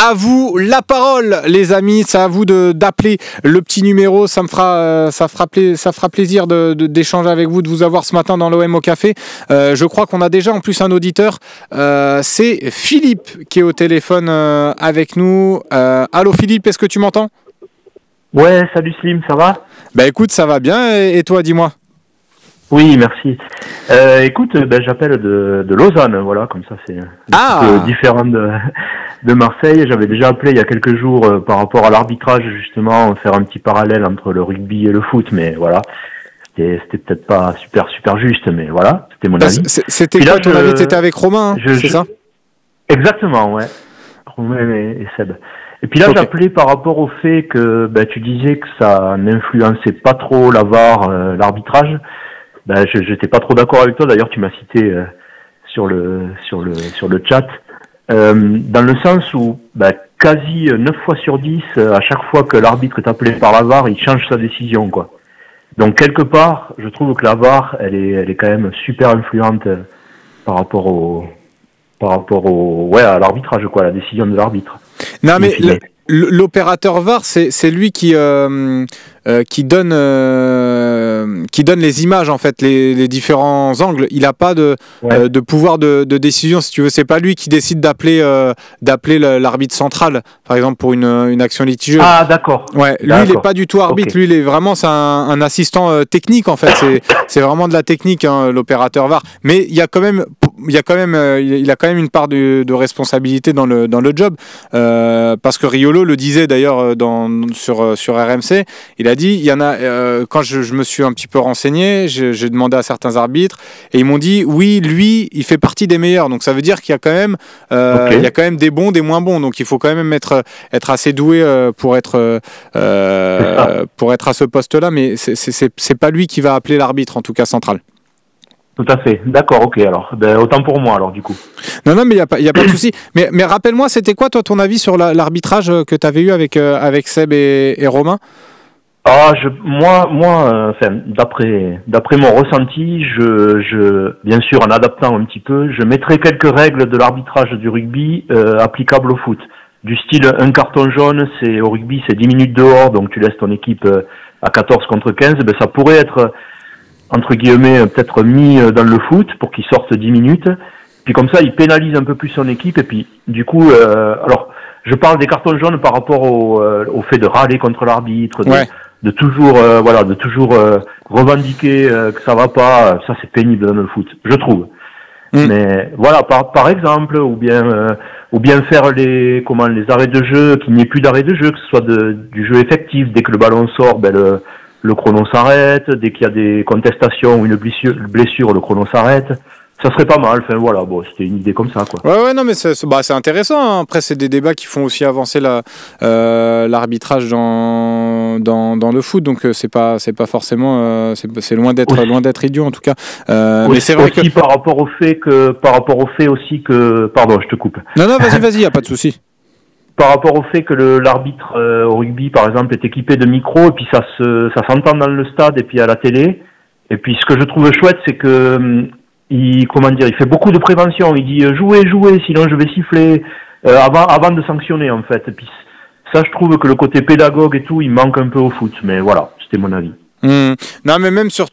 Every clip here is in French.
À vous la parole, les amis. C'est à vous d'appeler le petit numéro. Ça fera plaisir d'échanger avec vous, de vous avoir ce matin dans l'OM au café. Je crois qu'on a déjà en plus un auditeur. C'est Philippe qui est au téléphone avec nous. Allô Philippe, est-ce que tu m'entends? Ouais, salut Slim, ça va? Bah écoute, ça va bien. Et toi, dis-moi. Oui, merci. Écoute, j'appelle de Lausanne, voilà, comme ça c'est un peu différent de Marseille. J'avais déjà appelé il y a quelques jours par rapport à l'arbitrage, justement, faire un petit parallèle entre le rugby et le foot, mais voilà, c'était peut-être pas super juste, mais voilà, c'était mon avis. C'était quoi ton avis? T'étais avec Romain, hein, c'est ça? Exactement, ouais. Romain et Seb. Et puis là, j'appelais par rapport au fait que tu disais que ça n'influençait pas trop la VAR, l'arbitrage. J'étais pas trop d'accord avec toi. D'ailleurs, tu m'as cité sur le chat, dans le sens où quasi 9 fois sur 10, à chaque fois que l'arbitre est appelé par la VAR, il change sa décision, quoi. Donc quelque part, je trouve que la VAR, elle est quand même super influente par rapport à l'arbitrage, quoi, la décision de l'arbitre. Non mais l'opérateur VAR, c'est lui qui donne les images, en fait, les différents angles. Il n'a pas de pouvoir de décision, si tu veux. C'est pas lui qui décide d'appeler l'arbitre central, par exemple, pour une action litigieuse. Ah, d'accord. Ouais, lui, il n'est pas du tout arbitre. Lui, c'est un assistant technique, en fait. C'est vraiment de la technique, hein, l'opérateur VAR. Mais il a quand même une part de responsabilité dans le job, parce que Riolo le disait d'ailleurs sur RMC. Il a dit, il y en a, quand je me suis un petit peu renseigné, j'ai demandé à certains arbitres et ils m'ont dit oui, lui, il fait partie des meilleurs. Donc ça veut dire qu'il y a quand même, il y a quand même des bons, des moins bons. Donc il faut quand même être assez doué pour être à ce poste-là. Mais c'est pas lui qui va appeler l'arbitre, en tout cas central. Tout à fait. D'accord, ok. Alors, autant pour moi, alors, du coup. Non, mais il y a pas de souci. Mais rappelle-moi, c'était quoi, toi, ton avis sur l'arbitrage que tu avais eu avec Seb et Romain? Ah, d'après mon ressenti, bien sûr, en adaptant un petit peu, je mettrais quelques règles de l'arbitrage du rugby applicables au foot. Du style, un carton jaune, au rugby, c'est 10 minutes dehors, donc tu laisses ton équipe à 14 contre 15. Ça pourrait être, entre guillemets, peut-être mis dans le foot pour qu'il sorte 10 minutes. Puis comme ça, il pénalise un peu plus son équipe. Et puis, du coup, alors, je parle des cartons jaunes par rapport au fait de râler contre l'arbitre, de toujours revendiquer que ça va pas. Ça, c'est pénible dans le foot, je trouve. Mais voilà, par exemple, ou bien faire les arrêts de jeu, qu'il n'y ait plus d'arrêt de jeu, que ce soit du jeu effectif. Dès que le ballon sort, le chrono s'arrête. Dès qu'il y a des contestations ou une blessure, le chrono s'arrête. Ça serait pas mal. Enfin voilà, bon, c'était une idée comme ça, quoi. Ouais, non, mais c'est intéressant, hein. Après, c'est des débats qui font aussi avancer l'arbitrage dans le foot, donc c'est pas forcément, c'est loin d'être idiot, en tout cas. Mais c'est vrai que par rapport au fait aussi que, pardon, je te coupe. Non, vas-y, y a pas de souci. Par rapport au fait que l'arbitre au rugby, par exemple, est équipé de micros, et puis ça s'entend dans le stade et puis à la télé. Et puis ce que je trouve chouette, c'est que il fait beaucoup de prévention. Il dit jouez, sinon je vais siffler avant de sanctionner, en fait. Et puis ça, je trouve que le côté pédagogue et tout, il manque un peu au foot. Mais voilà, c'était mon avis. Non, mais même sur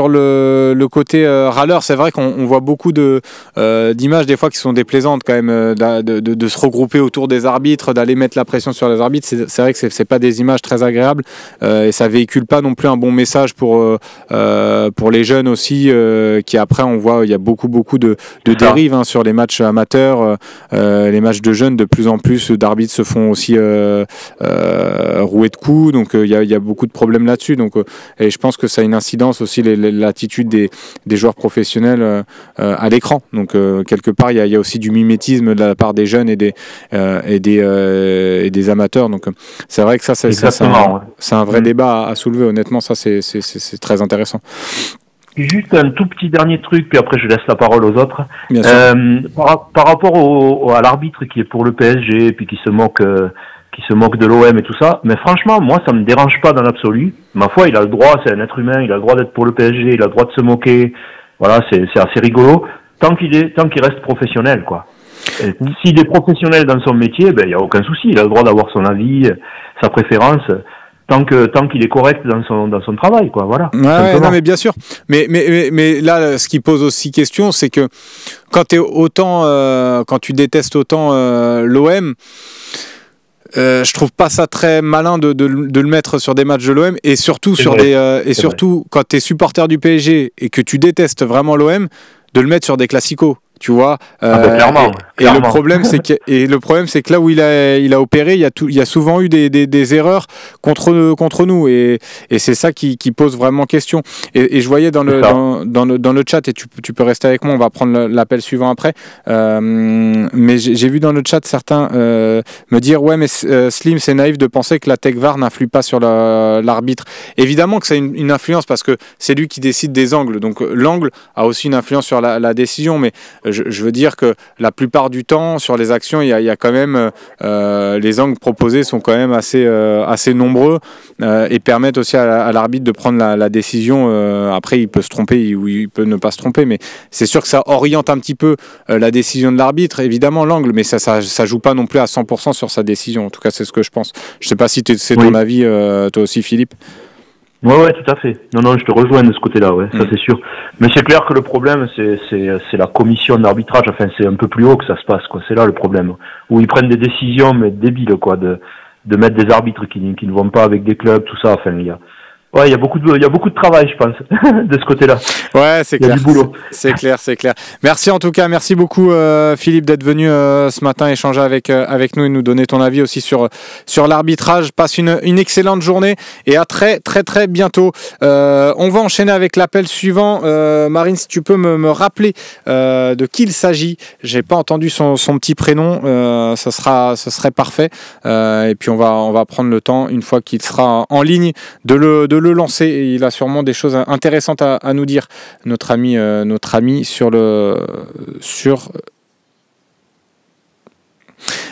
le côté râleur, c'est vrai qu'on voit beaucoup d'images des fois qui sont déplaisantes quand même, de se regrouper autour des arbitres, d'aller mettre la pression sur les arbitres. C'est vrai que c'est pas des images très agréables, et ça véhicule pas non plus un bon message pour les jeunes aussi, qui après on voit il y a beaucoup de dérives, hein, sur les matchs amateurs, les matchs de jeunes. De plus en plus d'arbitres se font aussi rouer de coups, donc il y a beaucoup de problèmes là-dessus. Donc, et je pense que ça a une incidence aussi, l'attitude des joueurs professionnels à l'écran. Donc quelque part, il y a aussi du mimétisme de la part des jeunes et des amateurs. Donc c'est vrai que ça, c'est un vrai débat à soulever. Honnêtement, ça c'est très intéressant. Juste un tout petit dernier truc, puis après je laisse la parole aux autres. Bien sûr. Par rapport à l'arbitre qui est pour le PSG, puis qui se moque de l'OM et tout ça, mais franchement, moi, ça me dérange pas dans l'absolu. Ma foi, il a le droit, c'est un être humain, il a le droit d'être pour le PSG, il a le droit de se moquer. Voilà, c'est assez rigolo, tant qu'il reste professionnel, quoi. S'il est professionnel dans son métier, il n'y a aucun souci. Il a le droit d'avoir son avis, sa préférence, tant qu'il est correct dans son travail, quoi. Voilà. Ouais, non, mais bien sûr. Mais là, ce qui pose aussi question, c'est que quand tu détestes autant l'OM, je trouve pas ça très malin de le mettre sur des matchs de l'OM, et surtout quand tu es supporter du PSG et que tu détestes vraiment l'OM, de le mettre sur des classicos. Tu vois, clairement. Et le problème, c'est que là où il a opéré, il y a souvent eu des erreurs contre nous, et c'est ça qui pose vraiment question. Et je voyais dans le chat, et tu peux rester avec moi, on va prendre l'appel suivant après. Mais j'ai vu dans le chat certains me dire ouais, mais Slim, c'est naïf de penser que la tech VAR n'influe pas sur l'arbitre. Évidemment que ça a une influence, parce que c'est lui qui décide des angles. Donc l'angle a aussi une influence sur la décision, mais je veux dire que la plupart du temps, sur les actions, il y a quand même les angles proposés sont quand même assez nombreux, et permettent aussi à l'arbitre de prendre la décision. Après, il peut se tromper ou il peut ne pas se tromper, mais c'est sûr que ça oriente un petit peu la décision de l'arbitre, évidemment l'angle, mais ça joue pas non plus à 100% sur sa décision. En tout cas, c'est ce que je pense. Je sais pas si c'est ton avis, toi aussi, Philippe. Ouais, tout à fait. Non, je te rejoins de ce côté-là, ouais, ça c'est sûr. Mais c'est clair que le problème, c'est la commission d'arbitrage. Enfin, c'est un peu plus haut que ça se passe, quoi. C'est là le problème, où ils prennent des décisions mais débiles, quoi, de mettre des arbitres qui ne vont pas avec des clubs, tout ça. Enfin, il y a beaucoup de travail, je pense, de ce côté-là. Ouais, c'est clair. Il y a du boulot. C'est clair. Merci en tout cas, merci beaucoup Philippe d'être venu ce matin échanger avec nous et nous donner ton avis aussi sur l'arbitrage. Passe une excellente journée et à très très très bientôt. On va enchaîner avec l'appel suivant. Marine, si tu peux me rappeler de qui il s'agit. J'ai pas entendu son petit prénom. Ce serait parfait. Et puis on va prendre le temps, une fois qu'il sera en ligne, de le lancer, et il a sûrement des choses intéressantes à nous dire, notre ami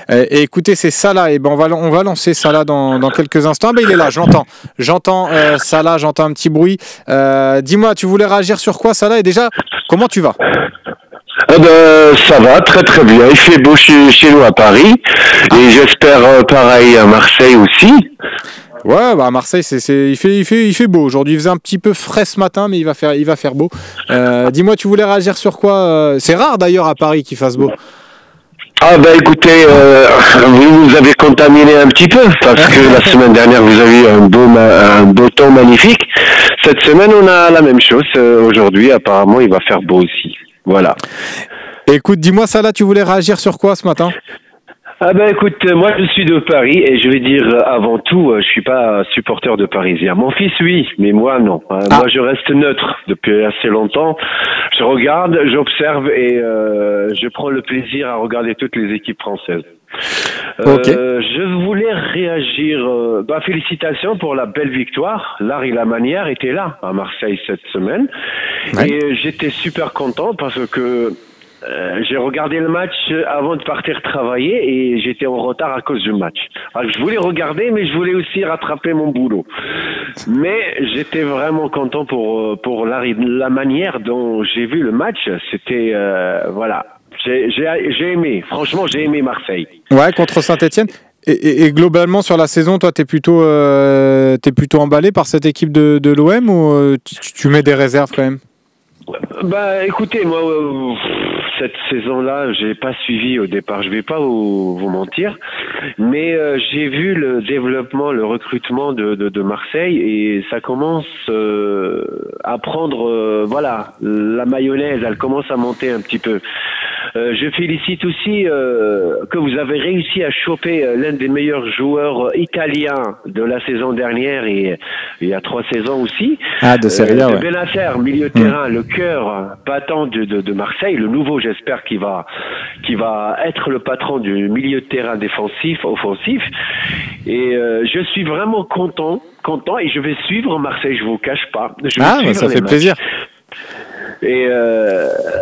et écoutez, c'est Salah, et on va lancer Salah dans quelques instants. Il est là, j'entends Salah, j'entends un petit bruit. Dis-moi, tu voulais réagir sur quoi, Salah, et déjà, comment tu vas? Ça va très très bien, il fait beau chez nous à Paris, et j'espère pareil à Marseille aussi. Ouais, à Marseille, il fait beau. Aujourd'hui, il faisait un petit peu frais ce matin, mais il va faire beau. Dis-moi, tu voulais réagir sur quoi? C'est rare d'ailleurs à Paris qu'il fasse beau. Écoutez, vous avez contaminé un petit peu, parce que la semaine dernière vous avez eu un beau temps magnifique. Cette semaine on a la même chose. Aujourd'hui apparemment il va faire beau aussi. Voilà. Écoute, dis-moi ça là, tu voulais réagir sur quoi ce matin? Écoute, moi je suis de Paris, et je vais dire avant tout, je suis pas supporter de Parisien. Mon fils oui, mais moi non. Moi je reste neutre depuis assez longtemps. Je regarde, j'observe, et je prends le plaisir à regarder toutes les équipes françaises. Okay. Je voulais réagir. Félicitations pour la belle victoire. L'art et la manière étaient là à Marseille cette semaine, ouais. Et j'étais super content parce que j'ai regardé le match avant de partir travailler, et j'étais en retard à cause du match. Alors, je voulais regarder, mais je voulais aussi rattraper mon boulot. Mais j'étais vraiment content pour la manière dont j'ai vu le match. C'était voilà. J'ai aimé. Franchement, j'ai aimé Marseille. Ouais, contre Saint-Etienne. Et globalement sur la saison, toi, t'es plutôt emballé par cette équipe de l'OM, ou tu mets des réserves quand même? Écoutez, moi, cette saison-là, j'ai pas suivi au départ. Je vais pas vous mentir, mais j'ai vu le développement, le recrutement de Marseille, et ça commence à prendre, la mayonnaise, elle commence à monter un petit peu. Je félicite aussi que vous avez réussi à choper l'un des meilleurs joueurs italiens de la saison dernière, et il y a 3 saisons aussi. De Serie A, ouais. Benacer, milieu de terrain, le cœur battant de Marseille, le nouveau, j'espère qu'il va être le patron du milieu de terrain défensif, offensif. Et je suis vraiment content, et je vais suivre Marseille, je vous cache pas. Ça fait plaisir. Et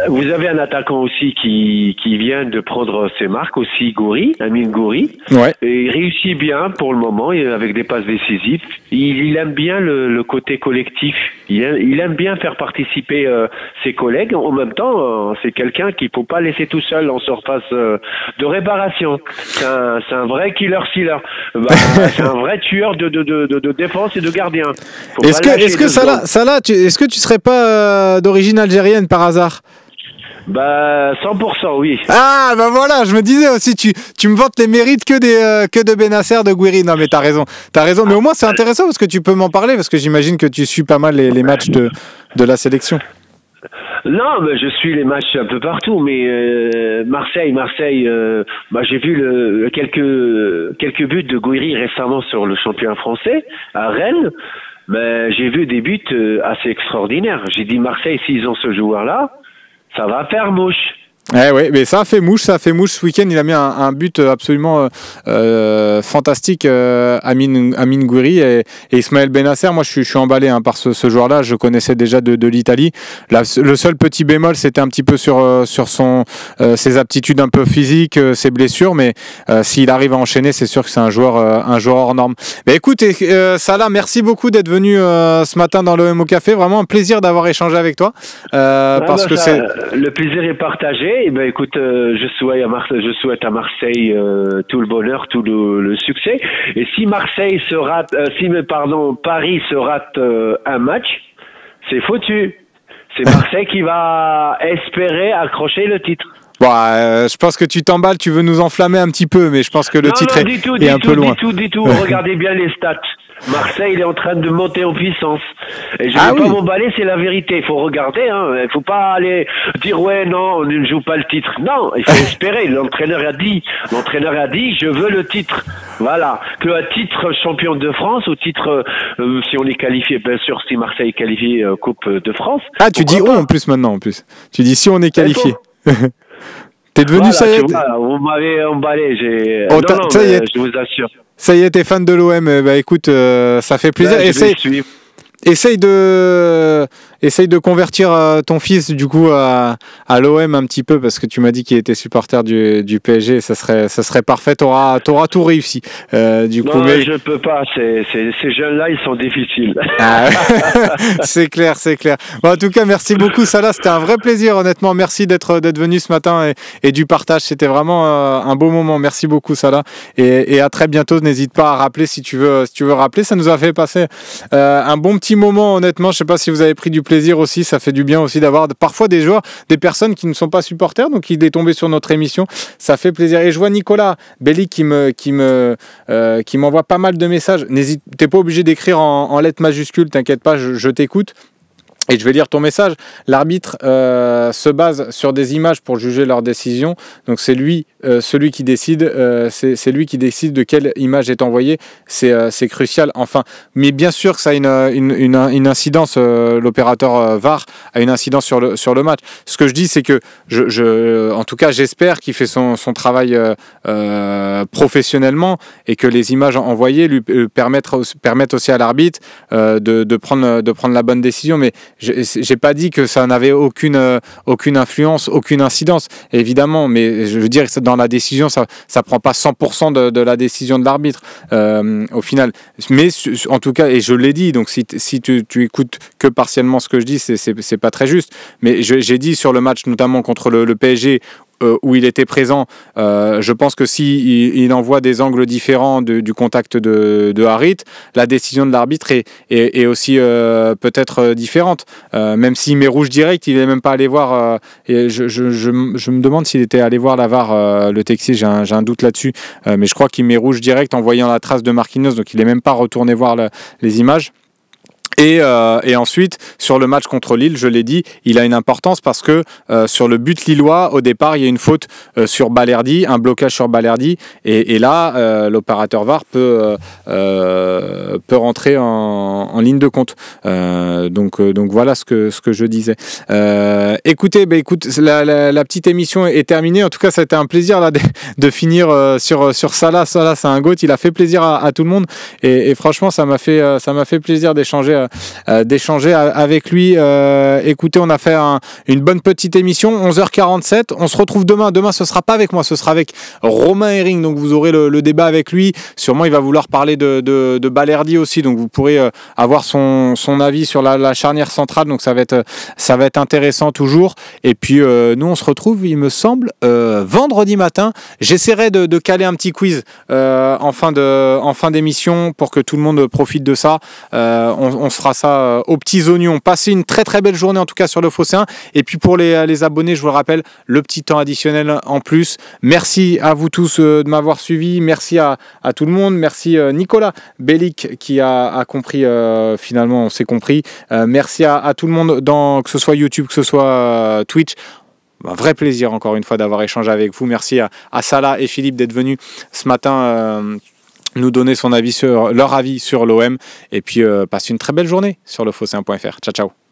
vous avez un attaquant aussi qui vient de prendre ses marques aussi, Gouiri, Amine Gouiri. Ouais. Et il réussit bien pour le moment avec des passes décisives. Il aime bien le côté collectif. Il aime bien faire participer ses collègues. En même temps, c'est quelqu'un qu'il faut pas laisser tout seul en surface de réparation. C'est un vrai killer-sealer. C'est un vrai tueur de défense et de gardien. Est-ce que Salah, est-ce que tu serais pas d'origine algérienne par hasard? 100%, oui. Ah, voilà, je me disais aussi, tu me vantes les mérites que de Benasser, de Gouiri. Non, mais t'as raison, mais au moins c'est intéressant parce que tu peux m'en parler, parce que j'imagine que tu suis pas mal les matchs de la sélection. Non, mais je suis les matchs un peu partout, mais Marseille, j'ai vu quelques buts de Gouiri récemment sur le championnat français, à Rennes. Mais j'ai vu des buts assez extraordinaires. J'ai dit Marseille, s'ils ont ce joueur-là, ça va faire mouche. Oui, mais ça a fait mouche ce week-end. Il a mis un but absolument fantastique, Amine Gouiri et Ismaël Benasser. Moi, je suis emballé par ce joueur-là. Je connaissais déjà de l'Italie. Le seul petit bémol, c'était un petit peu sur ses aptitudes un peu physiques, ses blessures. Mais s'il arrive à enchaîner, c'est sûr que c'est un joueur hors norme. Mais écoute, Salah, merci beaucoup d'être venu ce matin dans l'OM au Café. Vraiment un plaisir d'avoir échangé avec toi. Le plaisir est partagé. Eh ben, écoute, je souhaite à Marseille tout le bonheur, tout le succès. Et si Marseille se rate, Paris se rate un match, c'est foutu. C'est Marseille qui va espérer accrocher le titre. Je pense que tu t'emballes, tu veux nous enflammer un petit peu, mais je pense que le titre est un peu loin. Du tout. Regardez bien les stats. Marseille, il est en train de monter en puissance. Et je ne vais pas m'emballer, c'est la vérité. Il faut regarder, hein. Il faut pas aller dire, ouais, non, on ne joue pas le titre. Non, il faut espérer. L'entraîneur a dit, je veux le titre. Voilà. Que à titre champion de France, au titre, si on est qualifié, bien sûr, si Marseille est qualifié Coupe de France. Ah, tu dis en plus maintenant, en plus. Tu dis si on est qualifié. T'es devenu ça y est. Vous m'avez emballé. Ça y est. Je vous assure. Ça y est, t'es fan de l'OM. Écoute, ça fait plaisir. Essaye de convertir ton fils du coup à l'OM un petit peu, parce que tu m'as dit qu'il était supporter du PSG. Ça serait parfait. T'auras tout réussi. Mais je peux pas. Ces jeunes-là, ils sont difficiles. C'est clair. En tout cas, merci beaucoup, Salah. C'était un vrai plaisir, honnêtement. Merci d'être venu ce matin et du partage. C'était vraiment un beau moment. Merci beaucoup, Salah. Et à très bientôt. N'hésite pas à rappeler si tu veux rappeler. Ça nous a fait passer un bon petit moment, honnêtement. Je sais pas si vous avez pris du plaisir aussi. Ça fait du bien aussi d'avoir parfois des joueurs, des personnes qui ne sont pas supporters, donc il est tombé sur notre émission. Ça fait plaisir. Et je vois Nicolas Belli qui m'envoie pas mal de messages. T'es pas obligé d'écrire en lettres majuscules, t'inquiète pas, je t'écoute. Et je vais lire ton message. L'arbitre se base sur des images pour juger leur décision. Donc c'est lui, celui qui décide. C'est lui qui décide de quelle image est envoyée. C'est crucial. Enfin, mais bien sûr que ça a une incidence. L'opérateur VAR a une incidence sur le match. Ce que je dis, c'est que en tout cas, j'espère qu'il fait son travail professionnellement et que les images envoyées lui permettent aussi à l'arbitre de prendre la bonne décision. Mais j'ai pas dit que ça n'avait aucune influence, aucune incidence, évidemment, mais je veux dire que dans la décision, ça prend pas 100% de la décision de l'arbitre au final. Mais en tout cas, et je l'ai dit, donc si tu écoutes que partiellement ce que je dis, c'est pas très juste. Mais j'ai dit sur le match notamment contre le PSG, où il était présent, je pense que il envoie des angles différents du contact de Harit, la décision de l'arbitre est aussi peut-être différente. Même s'il met rouge direct, il n'est même pas allé voir. Et je me demande s'il était allé voir la VAR, le Texier, j'ai un doute là-dessus. Mais je crois qu'il met rouge direct en voyant la trace de Marquinhos, donc il n'est même pas retourné voir les images. Et ensuite, sur le match contre Lille, je l'ai dit, il a une importance parce que sur le but lillois, au départ, il y a une faute sur Balerdi, un blocage sur Balerdi, et là, l'opérateur VAR peut rentrer en ligne de compte. Donc voilà ce que je disais. Écoute, la petite émission est terminée. En tout cas, ça a été un plaisir là, de finir sur Salah. Salah, c'est un GOAT. Il a fait plaisir à tout le monde, et franchement, ça m'a fait plaisir d'échanger d'échanger avec lui. Écoutez, on a fait une bonne petite émission, 11h47. On se retrouve demain. Demain, ce sera pas avec moi, ce sera avec Romain Herring. Donc vous aurez le débat avec lui. Sûrement, il va vouloir parler de Balerdi aussi. Donc vous pourrez avoir son avis sur la charnière centrale. Donc ça va être intéressant toujours. Et puis nous, on se retrouve, il me semble, vendredi matin. J'essaierai de caler un petit quiz en fin d'émission pour que tout le monde profite de ça. On se fera ça aux petits oignons. Passez une très très belle journée en tout cas sur le Phocéen. Et puis pour les abonnés, je vous le rappelle, le petit temps additionnel en plus. Merci à vous tous de m'avoir suivi. Merci à tout le monde. Merci Nicolas Bellic qui a compris, finalement on s'est compris. Merci à tout le monde, que ce soit YouTube, que ce soit Twitch. Un vrai plaisir encore une fois d'avoir échangé avec vous. Merci à Salah et Philippe d'être venus ce matin nous donner leur avis sur l'OM. Et puis passez une très belle journée sur lephocéen.fr. Ciao ciao.